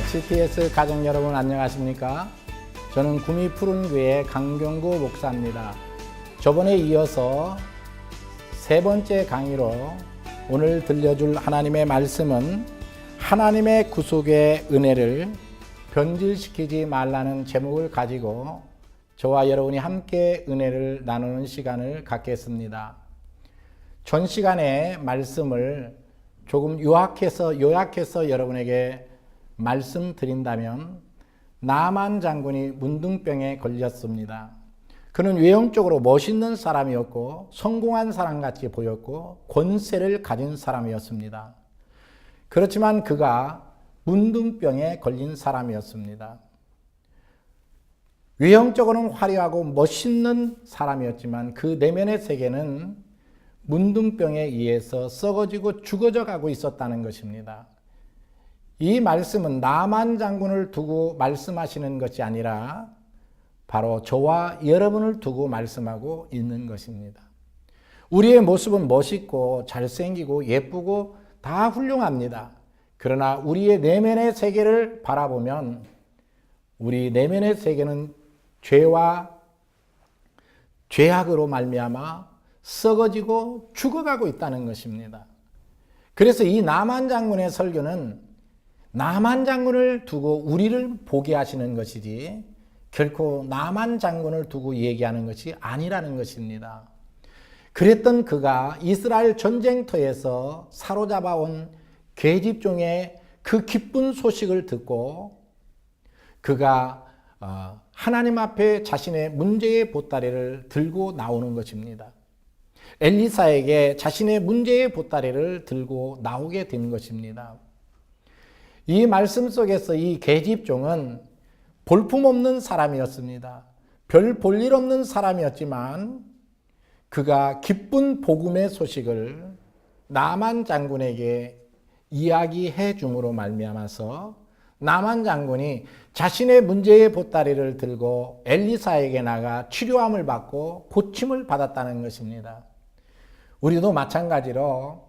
CTS 가족 여러분 안녕하십니까? 저는 구미 푸른교회 강경구 목사입니다. 저번에 이어서 세 번째 강의로 오늘 들려줄 하나님의 말씀은 하나님의 구속의 은혜를 변질시키지 말라는 제목을 가지고 저와 여러분이 함께 은혜를 나누는 시간을 갖겠습니다. 전 시간의 말씀을 조금 요약해서 여러분에게 말씀드린다면 나만 장군이 문둥병에 걸렸습니다. 그는 외형적으로 멋있는 사람이었고 성공한 사람같이 보였고 권세를 가진 사람이었습니다. 그렇지만 그가 문둥병에 걸린 사람이었습니다. 외형적으로는 화려하고 멋있는 사람이었지만 그 내면의 세계는 문둥병에 의해서 썩어지고 죽어져 가고 있었다는 것입니다. 이 말씀은 나만 장군을 두고 말씀하시는 것이 아니라 바로 저와 여러분을 두고 말씀하고 있는 것입니다. 우리의 모습은 멋있고 잘생기고 예쁘고 다 훌륭합니다. 그러나 우리의 내면의 세계를 바라보면 우리 내면의 세계는 죄와 죄악으로 말미암아 썩어지고 죽어가고 있다는 것입니다. 그래서 이 나만 장군의 설교는 나만 장군을 두고 우리를 보게 하시는 것이지 결코 나만 장군을 두고 얘기하는 것이 아니라는 것입니다. 그랬던 그가 이스라엘 전쟁터에서 사로잡아온 계집종의 그 기쁜 소식을 듣고 그가 하나님 앞에 자신의 문제의 보따리를 들고 나오는 것입니다. 엘리사에게 자신의 문제의 보따리를 들고 나오게 된 것입니다. 이 말씀 속에서 이 계집종은 볼품없는 사람이었습니다. 별 볼 일 없는 사람이었지만 그가 기쁜 복음의 소식을 나만 장군에게 이야기해 줌으로 말미암아서 나만 장군이 자신의 문제의 보따리를 들고 엘리사에게 나가 치료함을 받고 고침을 받았다는 것입니다. 우리도 마찬가지로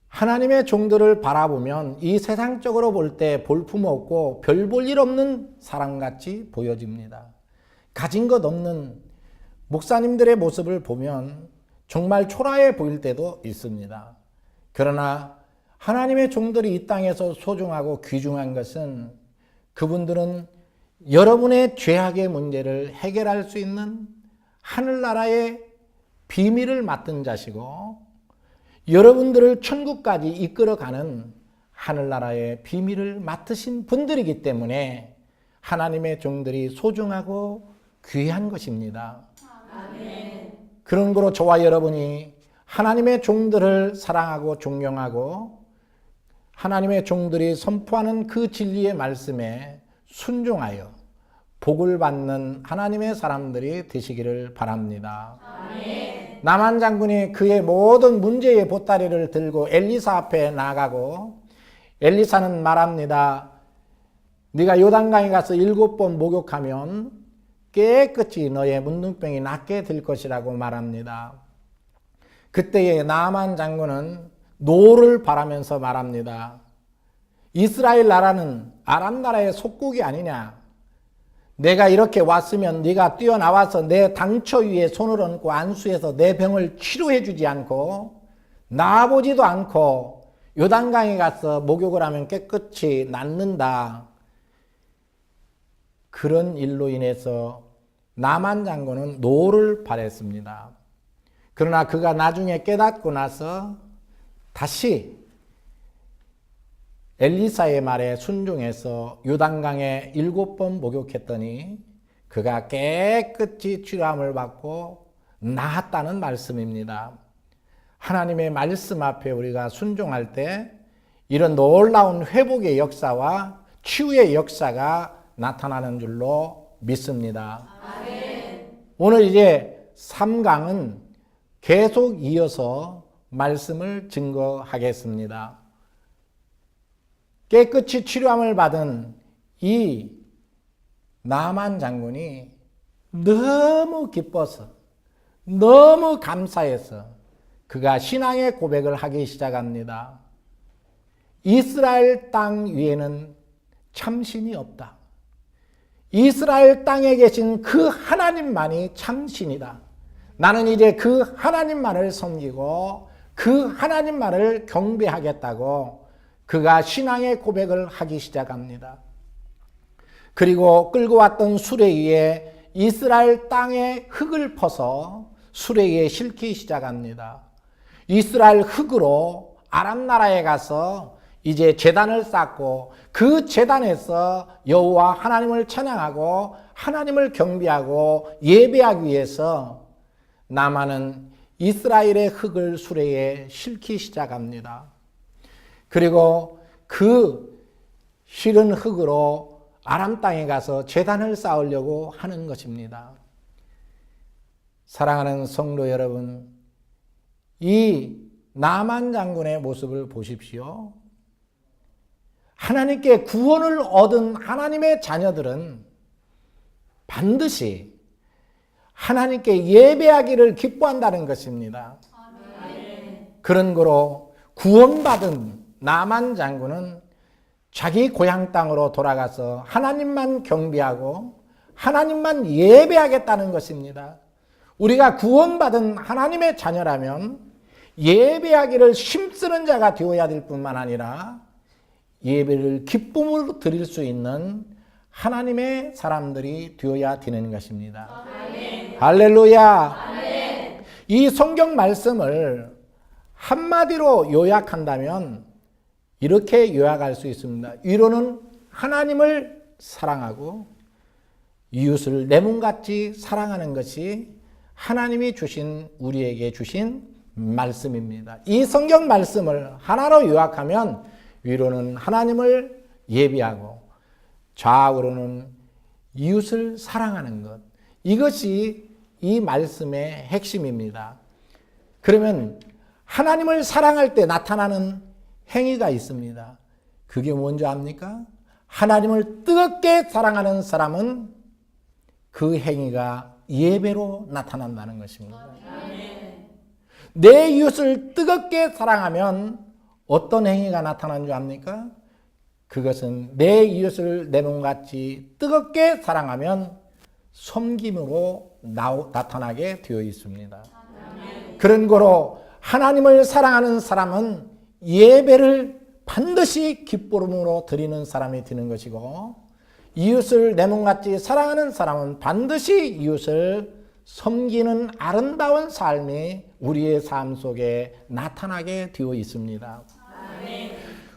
하나님의 종들을 바라보면 이 세상적으로 볼 때 볼품없고 별 볼 일 없는 사람같이 보여집니다. 가진 것 없는 목사님들의 모습을 보면 정말 초라해 보일 때도 있습니다. 그러나 하나님의 종들이 이 땅에서 소중하고 귀중한 것은 그분들은 여러분의 죄악의 문제를 해결할 수 있는 하늘나라의 비밀을 맡은 자시고 여러분들을 천국까지 이끌어가는 하늘나라의 비밀을 맡으신 분들이기 때문에 하나님의 종들이 소중하고 귀한 것입니다. 아멘. 그런 거로 저와 여러분이 하나님의 종들을 사랑하고 존경하고 하나님의 종들이 선포하는 그 진리의 말씀에 순종하여 복을 받는 하나님의 사람들이 되시기를 바랍니다. 아멘. 나만 장군이 그의 모든 문제의 보따리를 들고 엘리사 앞에 나가고 엘리사는 말합니다. 네가 요단강에 가서 7번 목욕하면 깨끗이 너의 문둥병이 낫게 될 것이라고 말합니다. 그때에 나만 장군은 노를 바라면서 말합니다. 이스라엘 나라는 아람 나라의 속국이 아니냐. 내가 이렇게 왔으면 네가 뛰어나와서 내 당처 위에 손을 얹고 안수해서 내 병을 치료해 주지 않고 나아보지도 않고 요단강에 가서 목욕을 하면 깨끗이 낫는다. 그런 일로 인해서 나만 장군은 노를 바랬습니다. 그러나 그가 나중에 깨닫고 나서 다시 엘리사의 말에 순종해서 요단강에 7번 목욕했더니 그가 깨끗이 치료함을 받고 나았다는 말씀입니다. 하나님의 말씀 앞에 우리가 순종할 때 이런 놀라운 회복의 역사와 치유의 역사가 나타나는 줄로 믿습니다. 아멘. 오늘 이제 3강은 계속 이어서 말씀을 증거하겠습니다. 깨끗이 치료함을 받은 이 나만 장군이 너무 기뻐서 너무 감사해서 그가 신앙의 고백을 하기 시작합니다. 이스라엘 땅 위에는 참신이 없다. 이스라엘 땅에 계신 그 하나님만이 참신이다. 나는 이제 그 하나님만을 섬기고 그 하나님만을 경배하겠다고 그가 신앙의 고백을 하기 시작합니다. 그리고 끌고 왔던 수레 위에 이스라엘 땅의 흙을 퍼서 수레 위에 싣기 시작합니다. 이스라엘 흙으로 아람 나라에 가서 이제 제단을 쌓고 그 제단에서 여호와 하나님을 찬양하고 하나님을 경배하고 예배하기 위해서 나만은 이스라엘의 흙을 수레에 싣기 시작합니다. 그리고 그 실은 흙으로 아람 땅에 가서 제단을 쌓으려고 하는 것입니다. 사랑하는 성도 여러분, 이 나만 장군의 모습을 보십시오. 하나님께 구원을 얻은 하나님의 자녀들은 반드시 하나님께 예배하기를 기뻐한다는 것입니다. 그런 거로 구원받은 나만 장군은 자기 고향 땅으로 돌아가서 하나님만 경배하고 하나님만 예배하겠다는 것입니다. 우리가 구원받은 하나님의 자녀라면 예배하기를 힘쓰는 자가 되어야 될 뿐만 아니라 예배를 기쁨으로 드릴 수 있는 하나님의 사람들이 되어야 되는 것입니다. 아멘. 할렐루야. 아멘. 이 성경 말씀을 한마디로 요약한다면 이렇게 요약할 수 있습니다. 위로는 하나님을 사랑하고 이웃을 내 몸같이 사랑하는 것이 하나님이 주신 우리에게 주신 말씀입니다. 이 성경 말씀을 하나로 요약하면 위로는 하나님을 예배하고 좌우로는 이웃을 사랑하는 것. 이것이 이 말씀의 핵심입니다. 그러면 하나님을 사랑할 때 나타나는 행위가 있습니다. 그게 뭔지 압니까? 하나님을 뜨겁게 사랑하는 사람은 그 행위가 예배로 나타난다는 것입니다. 내 이웃을 뜨겁게 사랑하면 어떤 행위가 나타나는 줄 압니까? 그것은 내 이웃을 내 몸같이 뜨겁게 사랑하면 섬김으로 나타나게 되어 있습니다. 그런 거로 하나님을 사랑하는 사람은 예배를 반드시 기쁨으로 드리는 사람이 되는 것이고 이웃을 내 몸같이 사랑하는 사람은 반드시 이웃을 섬기는 아름다운 삶이 우리의 삶 속에 나타나게 되어 있습니다. 아멘.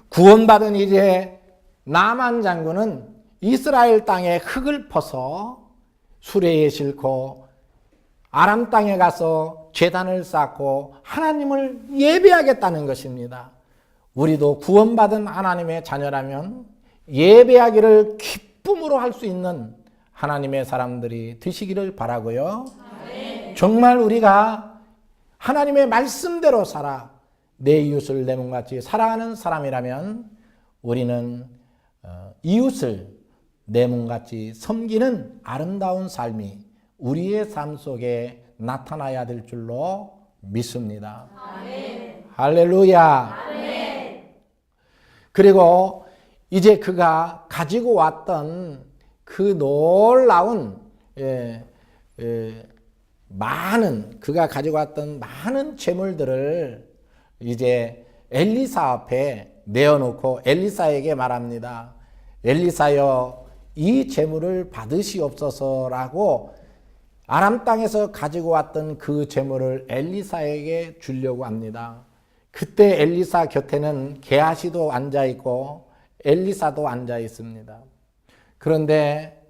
구원받은 이제 나만 장군은 이스라엘 땅에 흙을 퍼서 수레에 싣고 아람 땅에 가서 제단을 쌓고 하나님을 예배하겠다는 것입니다. 우리도 구원받은 하나님의 자녀라면 예배하기를 기쁨으로 할 수 있는 하나님의 사람들이 되시기를 바라고요. 아멘. 정말 우리가 하나님의 말씀대로 살아 내 이웃을 내 몸같이 사랑하는 사람이라면 우리는 이웃을 내 몸같이 섬기는 아름다운 삶이 우리의 삶 속에 나타나야 될 줄로 믿습니다. 아멘. 할렐루야. 아멘. 그리고 이제 그가 가지고 왔던 그 놀라운 그가 가지고 왔던 많은 재물들을 이제 엘리사 앞에 내어놓고 엘리사에게 말합니다. 엘리사여, 이 재물을 받으시옵소서라고 아람 땅에서 가지고 왔던 그 재물을 엘리사에게 주려고 합니다. 그때 엘리사 곁에는 게하시도 앉아있고 엘리사도 앉아있습니다. 그런데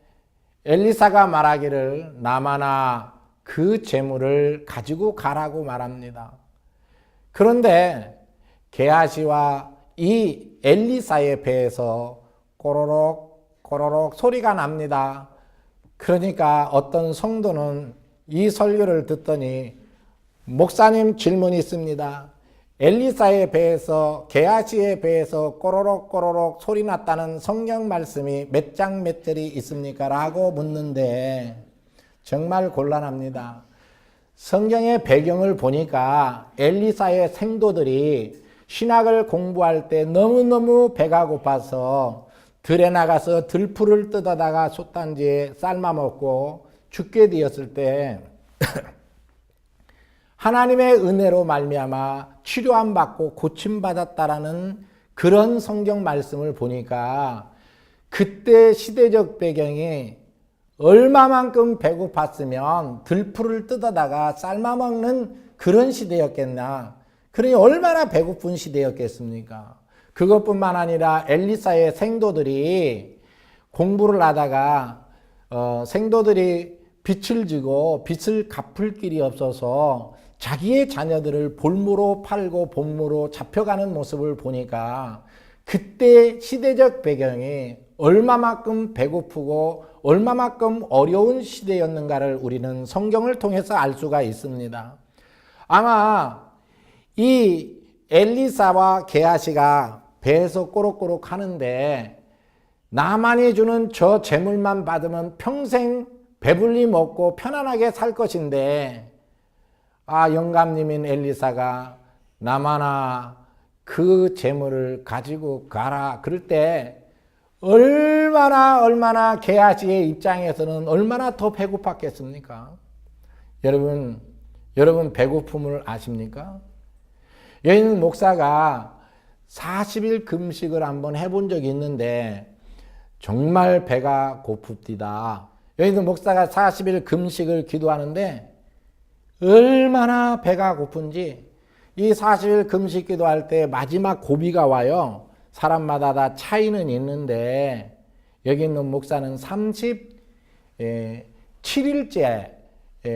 엘리사가 말하기를 나마나 그 재물을 가지고 가라고 말합니다. 그런데 게하시와 이 엘리사의 배에서 꼬로록 꼬로록 소리가 납니다. 그러니까 어떤 성도는 이 설교를 듣더니 목사님 질문이 있습니다. 엘리사의 배에서 게하시의 배에서 꼬로록 꼬로록 소리 났다는 성경 말씀이 몇 장 몇 절이 있습니까? 라고 묻는데 정말 곤란합니다. 성경의 배경을 보니까 엘리사의 생도들이 신학을 공부할 때 너무너무 배가 고파서 들에 나가서 들풀을 뜯어다가 솥단지에 삶아 먹고 죽게 되었을 때 하나님의 은혜로 말미암아 치료함 받고 고침 받았다라는 그런 성경 말씀을 보니까 그때 시대적 배경이 얼마만큼 배고팠으면 들풀을 뜯어다가 삶아 먹는 그런 시대였겠나. 그러니 얼마나 배고픈 시대였겠습니까? 그것뿐만 아니라 엘리사의 생도들이 공부를 하다가 생도들이 빚을 지고 빚을 갚을 길이 없어서 자기의 자녀들을 볼모로 팔고 본모로 잡혀가는 모습을 보니까 그때 시대적 배경이 얼마만큼 배고프고 얼마만큼 어려운 시대였는가를 우리는 성경을 통해서 알 수가 있습니다. 아마 이 엘리사와 게하시가 배에서 꼬록꼬록 하는데 나만이 주는 저 재물만 받으면 평생 배불리 먹고 편안하게 살 것인데 영감님인 엘리사가 나만아 그 재물을 가지고 가라 그럴 때 얼마나 게하시의 입장에서는 얼마나 더 배고팠겠습니까? 여러분 배고픔을 아십니까? 여기 있는 목사가 40일 금식을 한번 해본 적이 있는데 정말 배가 고픕디다. 여기 있는 목사가 40일 금식을 기도하는데 얼마나 배가 고픈지 이 40일 금식 기도할 때 마지막 고비가 와요. 사람마다 다 차이는 있는데 여기 있는 목사는 37일째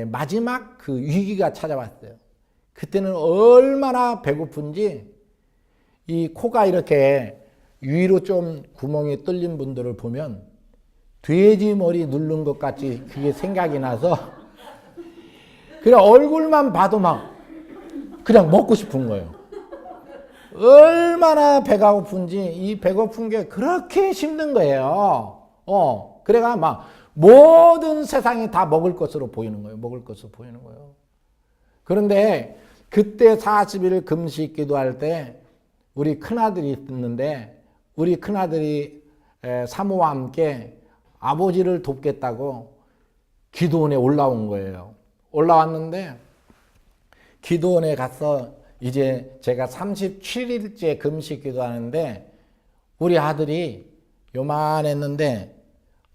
마지막 그 위기가 찾아왔어요. 그때는 얼마나 배고픈지 이 코가 이렇게 위로 좀 구멍이 뚫린 분들을 보면 돼지 머리 누른 것 같이 그게 생각이 나서 그냥 얼굴만 봐도 막 그냥 먹고 싶은 거예요. 얼마나 배가 고픈지 이 배고픈 게 그렇게 힘든 거예요. 그래가 막 모든 세상이 다 먹을 것으로 보이는 거예요. 먹을 것으로 보이는 거예요. 그런데 그때 40일 금식 기도할 때 우리 큰아들이 있는데 우리 큰아들이 사모와 함께 아버지를 돕겠다고 기도원에 올라온 거예요. 올라왔는데 기도원에 가서 이제 제가 37일째 금식 기도하는데 우리 아들이 요만했는데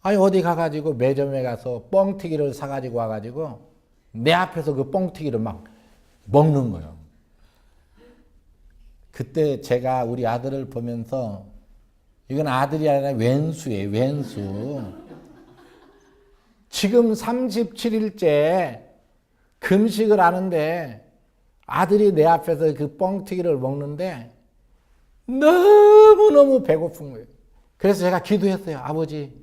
어디 가가지고 매점에 가서 뻥튀기를 사가지고 와가지고 내 앞에서 그 뻥튀기를 막 먹는 거예요. 그때 제가 우리 아들을 보면서 이건 아들이 아니라 왼수예요. 왼수. 지금 37일째 금식을 하는데 아들이 내 앞에서 그 뻥튀기를 먹는데 너무너무 배고픈 거예요. 그래서 제가 기도했어요. 아버지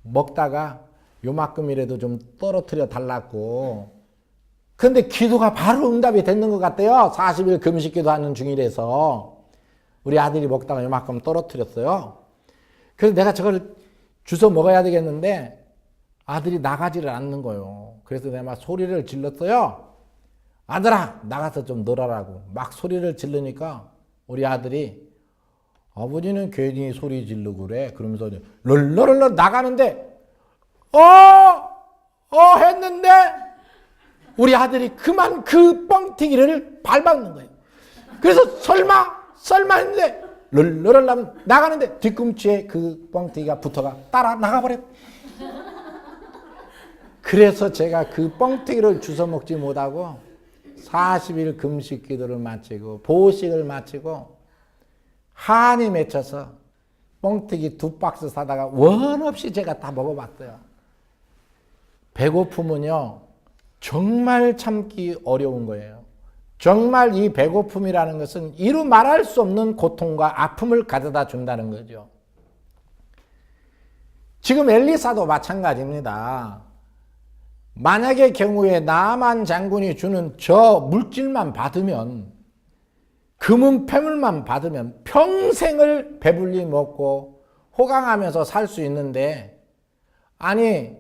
먹다가 요만큼이라도 좀 떨어뜨려 달라고. 근데 기도가 바로 응답이 됐는 것 같아요. 40일 금식 기도하는 중이라서 우리 아들이 먹다가 요만큼 떨어뜨렸어요. 그래서 내가 저걸 주워 먹어야 되겠는데 아들이 나가지를 않는 거예요. 그래서 내가 막 소리를 질렀어요. 아들아 나가서 좀 놀아라고 막 소리를 지르니까 우리 아들이 아버지는 괜히 소리 지르고 그래. 그러면서 럴럴럴 나가는데 했는데 우리 아들이 그만 그 뻥튀기를 밟았는 거예요. 그래서 설마 했는데 럴럴럴 나가는데 뒤꿈치에 그 뻥튀기가 붙어가 따라 나가버렸. 그래서 제가 그 뻥튀기를 주워 먹지 못하고 40일 금식 기도를 마치고 보식을 마치고 한이 맺혀서 뻥튀기 2박스 사다가 원 없이 제가 다 먹어봤어요. 배고픔은요 정말 참기 어려운 거예요. 정말 이 배고픔이라는 것은 이루 말할 수 없는 고통과 아픔을 가져다 준다는 거죠. 지금 엘리사도 마찬가지입니다. 만약의 경우에 나만 장군이 주는 저 물질만 받으면 금은 폐물만 받으면 평생을 배불리 먹고 호강하면서 살 수 있는데 아니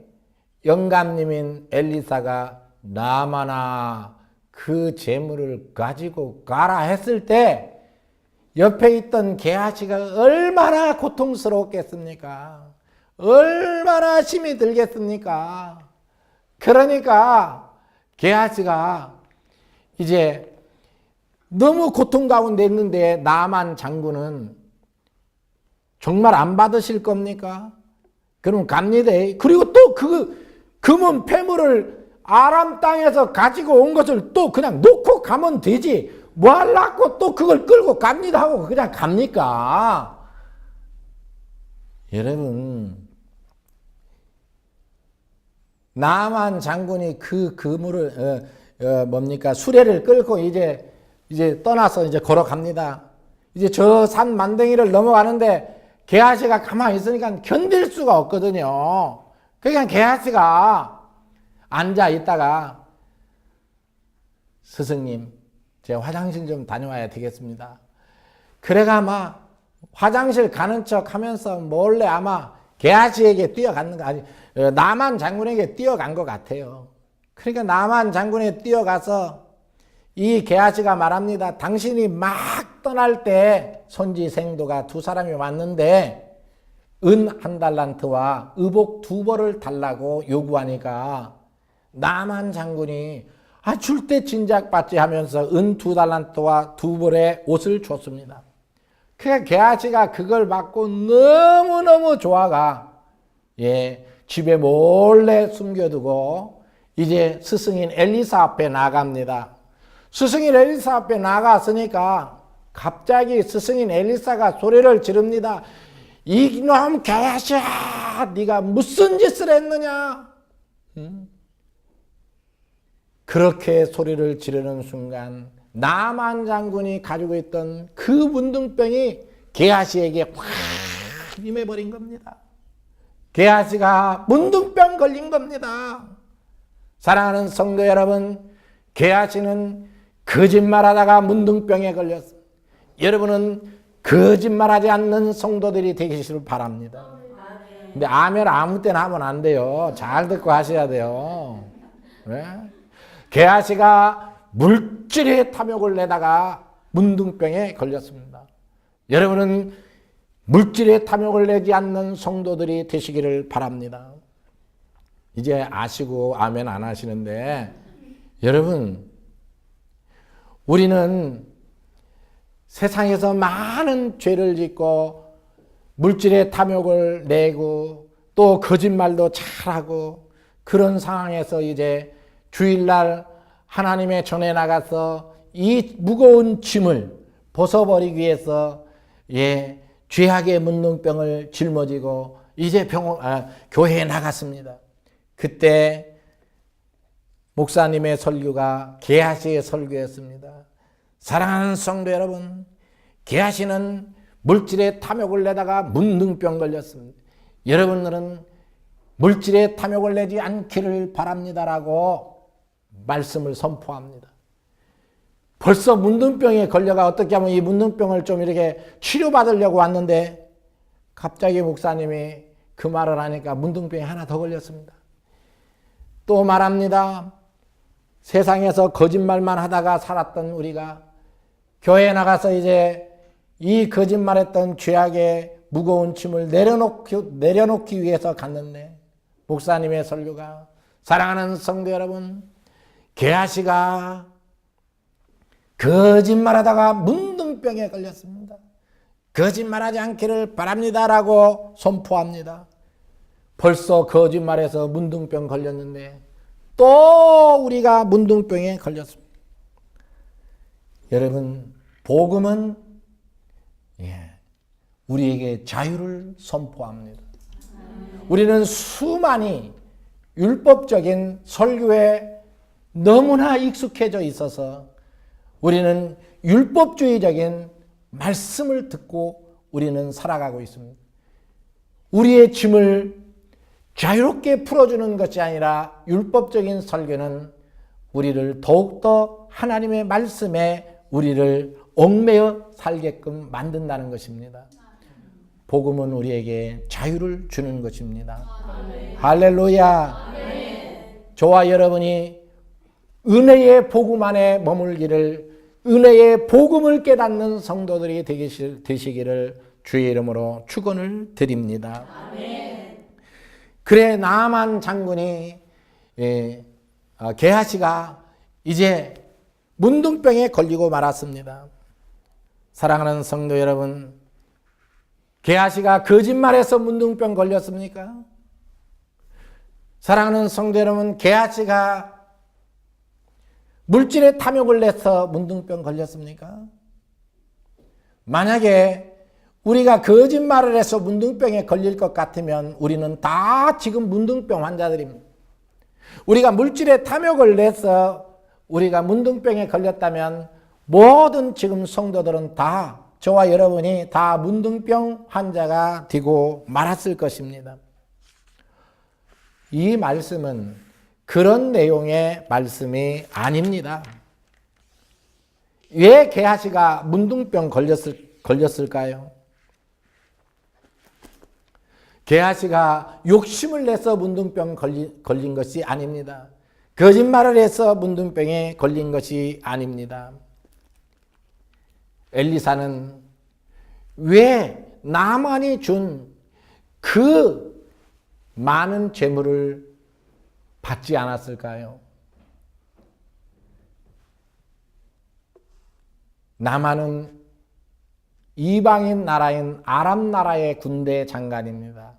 영감님인 엘리사가 나마나 그 재물을 가지고 가라 했을 때 옆에 있던 게하시가 얼마나 고통스러웠겠습니까? 얼마나 힘이 들겠습니까? 그러니까 게하시가 이제 너무 고통 가운데 있는데 나만 장군은 정말 안 받으실 겁니까? 그럼 갑니다. 그리고 또 그 금은 폐물을 아람 땅에서 가지고 온 것을 또 그냥 놓고 가면 되지. 뭐 하려고 또 그걸 끌고 갑니다 하고 그냥 갑니까? 여러분, 나만 장군이 그 그물을 뭡니까? 수레를 끌고 이제 떠나서 이제 걸어갑니다. 이제 저 산 만덩이를 넘어가는데 게하시가 가만히 있으니까 견딜 수가 없거든요. 그러니까 게하시가 앉아 있다가 스승님, 제가 화장실 좀 다녀와야 되겠습니다. 그래가 아마 화장실 가는 척 하면서 몰래 아마 게하시에게 뛰어간 거 아니 나만 장군에게 뛰어간 것 같아요. 그러니까 나만 장군에 뛰어가서 이 게하시가 말합니다. 당신이 막 떠날 때 선지생도가 두 사람이 왔는데 은 1달란트와 의복 2벌을 달라고 요구하니까 나만 장군이 줄 때 진작 받지 하면서 은 2달란트와 2벌의 옷을 줬습니다. 그러니까 게하시가 그걸 받고 너무너무 좋아가 집에 몰래 숨겨두고 이제 스승인 엘리사 앞에 나갑니다. 스승인 엘리사 앞에 나갔으니까 갑자기 스승인 엘리사가 소리를 지릅니다. 이놈 게하시야, 네가 무슨 짓을 했느냐? 그렇게 소리를 지르는 순간 나만 장군이 가지고 있던 그 문둥병이 게하시에게 확 임해버린 겁니다. 게하시가 문둥병 걸린 겁니다. 사랑하는 성도 여러분, 게하시는 거짓말하다가 문둥병에 걸렸습니다. 여러분은 거짓말하지 않는 성도들이 되시길 바랍니다. 근데 아멘 아무 때나 하면 안 돼요. 잘 듣고 하셔야 돼요. 네? 게하시가 물질의 탐욕을 내다가 문둥병에 걸렸습니다. 여러분은 물질의 탐욕을 내지 않는 성도들이 되시기를 바랍니다. 이제 아시고 아멘 안 하시는데 여러분, 우리는 세상에서 많은 죄를 짓고 물질의 탐욕을 내고 또 거짓말도 잘하고 그런 상황에서 이제 주일날 하나님의 전에 나가서 이 무거운 짐을 벗어버리기 위해서 죄악의 문둥병을 짊어지고 이제 교회에 나갔습니다. 그때 목사님의 설교가 게하시의 설교였습니다. 사랑하는 성도 여러분, 게하시는 물질의 탐욕을 내다가 문둥병 걸렸습니다. 여러분들은 물질의 탐욕을 내지 않기를 바랍니다라고 말씀을 선포합니다. 벌써 문둥병에 걸려가 어떻게 하면 이 문둥병을 좀 이렇게 치료받으려고 왔는데 갑자기 목사님이 그 말을 하니까 문둥병이 하나 더 걸렸습니다. 또 말합니다. 세상에서 거짓말만 하다가 살았던 우리가 교회에 나가서 이제 이 거짓말했던 죄악의 무거운 짐을 내려놓기 위해서 갔는데 목사님의 설교가 사랑하는 성도 여러분, 게하시가 거짓말하다가 문둥병에 걸렸습니다. 거짓말하지 않기를 바랍니다라고 선포합니다. 벌써 거짓말해서 문둥병 걸렸는데 또 우리가 문둥병에 걸렸습니다. 여러분, 복음은 우리에게 자유를 선포합니다. 우리는 수많이 율법적인 설교에 너무나 익숙해져 있어서 우리는 율법주의적인 말씀을 듣고 우리는 살아가고 있습니다. 우리의 짐을 자유롭게 풀어주는 것이 아니라 율법적인 설교는 우리를 더욱더 하나님의 말씀에 우리를 얽매여 살게끔 만든다는 것입니다. 복음은 우리에게 자유를 주는 것입니다. 아멘. 할렐루야. 아멘. 저와 여러분이 은혜의 복음 안에 머물기를 은혜의 복음을 깨닫는 성도들이 되시기를 주의 이름으로 축원을 드립니다. 아멘. 그래 나만 장군이 게하시가 이제 문둥병에 걸리고 말았습니다. 사랑하는 성도 여러분, 게하시가 거짓말해서 문둥병 걸렸습니까? 사랑하는 성도 여러분, 게하시가 물질의 탐욕을 내서 문둥병 걸렸습니까? 만약에 우리가 거짓말을 해서 문둥병에 걸릴 것 같으면 우리는 다 지금 문둥병 환자들입니다. 우리가 물질의 탐욕을 내서 우리가 문둥병에 걸렸다면 모든 지금 성도들은 다 저와 여러분이 다 문둥병 환자가 되고 말았을 것입니다. 이 말씀은 그런 내용의 말씀이 아닙니다. 왜 게하시가 문둥병 걸렸을까요? 게하시가 욕심을 내서 문둥병 걸린 것이 아닙니다. 거짓말을 해서 문둥병에 걸린 것이 아닙니다. 엘리사는 왜 나만이 준 그 많은 재물을 받지 않았을까요? 나만은 이방인 나라인 아람 나라의 군대 장관입니다.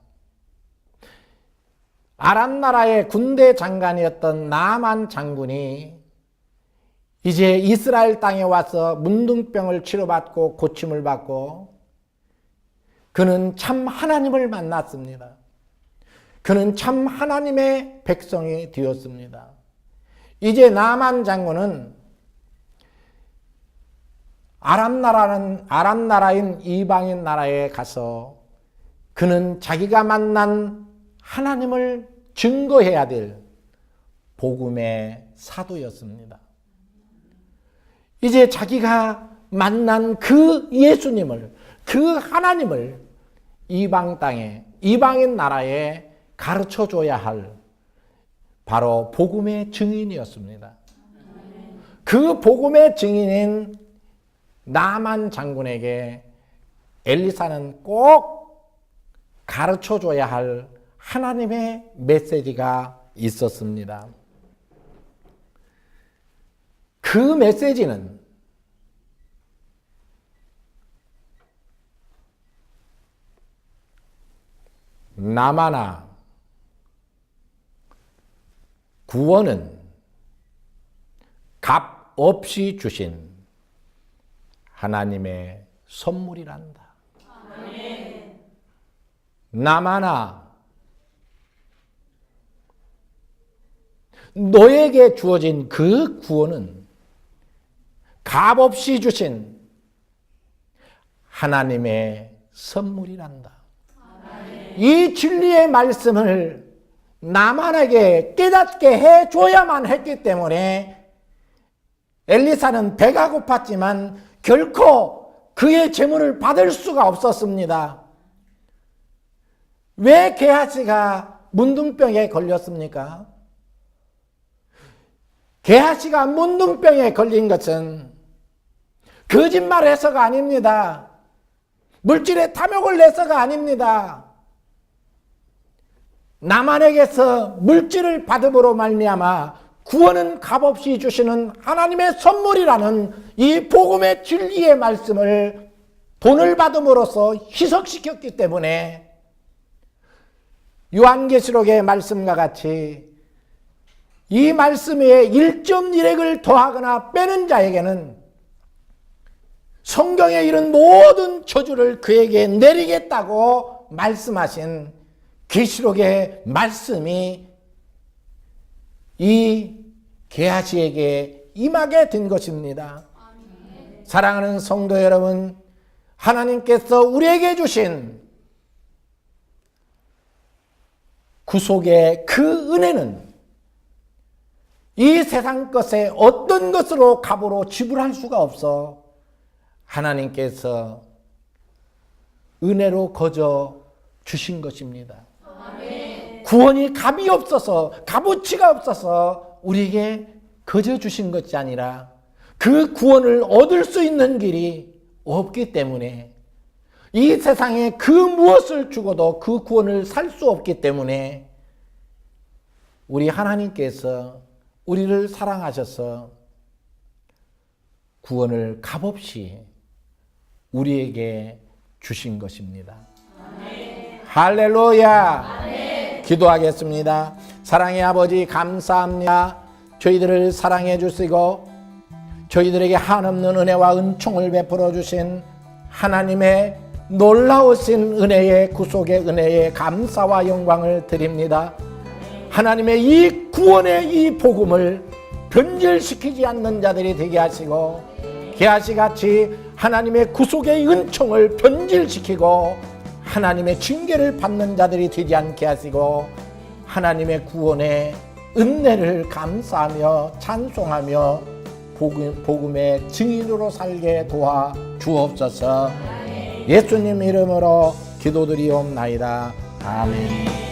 아람 나라의 군대 장관이었던 나만 장군이 이제 이스라엘 땅에 와서 문둥병을 치료받고 고침을 받고 그는 참 하나님을 만났습니다. 그는 참 하나님의 백성이 되었습니다. 이제 나만 장군은 아람 나라인 이방인 나라에 가서 그는 자기가 만난 하나님을 증거해야 될 복음의 사도였습니다. 이제 자기가 만난 그 예수님을, 그 하나님을 이방 땅에, 이방인 나라에 가르쳐 줘야 할 바로 복음의 증인이었습니다. 그 복음의 증인인 나만 장군에게 엘리사는 꼭 가르쳐 줘야 할 하나님의 메시지가 있었습니다. 그 메시지는 나마나 구원은 값 없이 주신 하나님의 선물이란다. 아멘. 나마나 너에게 주어진 그 구원은 값없이 주신 하나님의 선물이란다. 아멘. 이 진리의 말씀을 나만에게 깨닫게 해줘야만 했기 때문에 엘리사는 배가 고팠지만 결코 그의 재물을 받을 수가 없었습니다. 왜 게하시가 문둥병에 걸렸습니까? 게하시가 문둥병에 걸린 것은 거짓말해서가 아닙니다. 물질의 탐욕을 내서가 아닙니다. 나만에게서 물질을 받음으로 말미암아 구원은 값없이 주시는 하나님의 선물이라는 이 복음의 진리의 말씀을 돈을 받음으로써 희석시켰기 때문에 요한계시록의 말씀과 같이 이 말씀에 1.1핵을 더하거나 빼는 자에게는 성경에 이른 모든 저주를 그에게 내리겠다고 말씀하신 계시록의 말씀이 이 게하시에게 임하게 된 것입니다. 아멘. 사랑하는 성도 여러분, 하나님께서 우리에게 주신 구속의 그 은혜는 이 세상 것에 어떤 것으로 값으로 지불할 수가 없어 하나님께서 은혜로 거저 주신 것입니다. 아멘. 구원이 값이 없어서, 값어치가 없어서 우리에게 거저 주신 것이 아니라 그 구원을 얻을 수 있는 길이 없기 때문에, 이 세상에 그 무엇을 주고도 그 구원을 살 수 없기 때문에 우리 하나님께서 우리를 사랑하셔서 구원을 값없이 우리에게 주신 것입니다. 아멘. 할렐루야. 아멘. 기도하겠습니다. 사랑의 아버지, 감사합니다. 저희들을 사랑해 주시고 저희들에게 한없는 은혜와 은총을 베풀어 주신 하나님의 놀라우신 은혜의 구속의 은혜에 감사와 영광을 드립니다. 하나님의 이 구원의 이 복음을 변질시키지 않는 자들이 되게 하시고, 게하시같이 하나님의 구속의 은총을 변질시키고 하나님의 징계를 받는 자들이 되지 않게 하시고, 하나님의 구원의 은혜를 감사하며 찬송하며 복음의 증인으로 살게 도와 주옵소서. 예수님 이름으로 기도드리옵나이다. 아멘.